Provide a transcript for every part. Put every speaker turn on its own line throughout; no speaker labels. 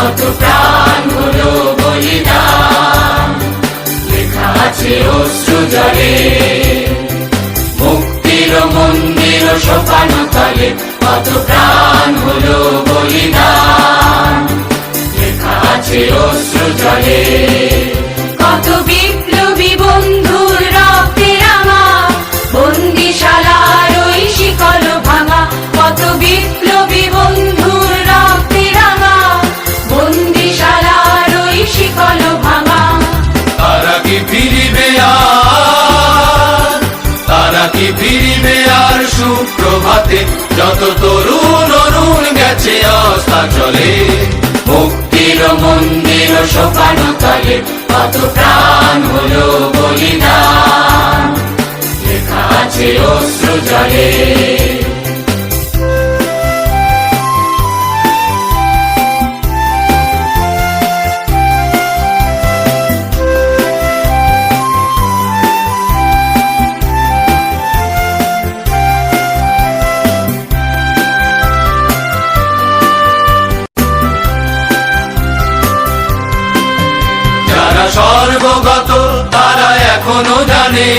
কত প্রাণ হলো বলিদান, লেখা আছে অশ্রু জলে। মুক্তির মন্দির সোপানো তলে কত প্রাণ হলো বলিদান, লেখা আছে অশ্রু জলে। কত বিপ্লবী বন্ধুর রক্তে রাঙা বন্দিশালার ওই শিকল ভাঙা, কত বিপ্লবী বন্ধুর রক্তে রাঙা বন্দিশালার ওই শিকল ভাঙা।
তারা কি ফিরিবে আর, তারা কি ফিরিবে আর সুপ্রভাতে, যত তরুণ অরুণ গেছে আস্থা চলে।
মুক্তির মন্দির সোপানো তলে কত প্রাণ হলো বলিদান, লেখা আছে অশ্রু জলে।
স্বর্গগত তারা এখনো জানে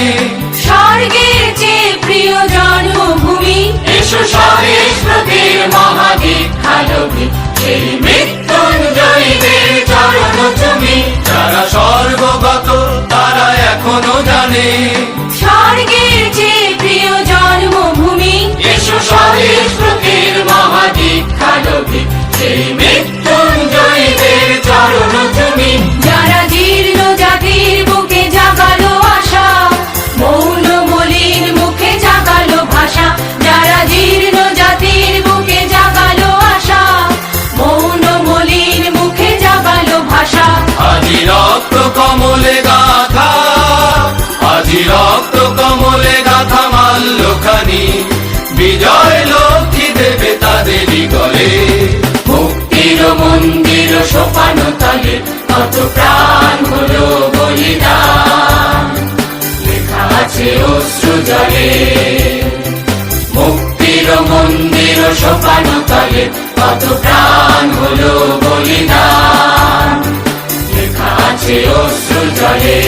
স্বর্গের চেয়ে প্রিয় জন্মভূমি, এসো স্বদেশ ব্রতের মহাদীক্ষালোভী, সেই মৃত্যুঞ্জয়ীদের চরণ চুমি।
যারা স্বর্গগত তারা এখনো জানে
স্বর্গের চেয়ে প্রিয় জন্মভূমি, এসো স্বদেশ ব্রতের মহাদীক্ষালোভী, সেই মৃত্যুঞ্জয়ীদের চরণ চুমি। যারা জীর্ণ জাতির বুকে জাগালো আশা, মৌন মলিন মুখে জাগালো ভাষা, যারা জীর্ণ জাতির বুকে জাগালো আশা, মৌন মলিন মুখে জাগালো ভাষা।
আজি রক্ত কমলে গাথা, আজি রক্ত কমলে গাথা মাল্যখানি, বিজয় লক্ষ্মী দেবে তাদেরই গলে।
মুক্তির মন্দির সোপানো তলে কত প্রাণ হলো বলিদান, লেখা আছে অশ্রু জলে। মুক্তির মন্দির সোপানো তলে কত প্রাণ হলো বলিদান, লেখা আছে অশ্রু জলে।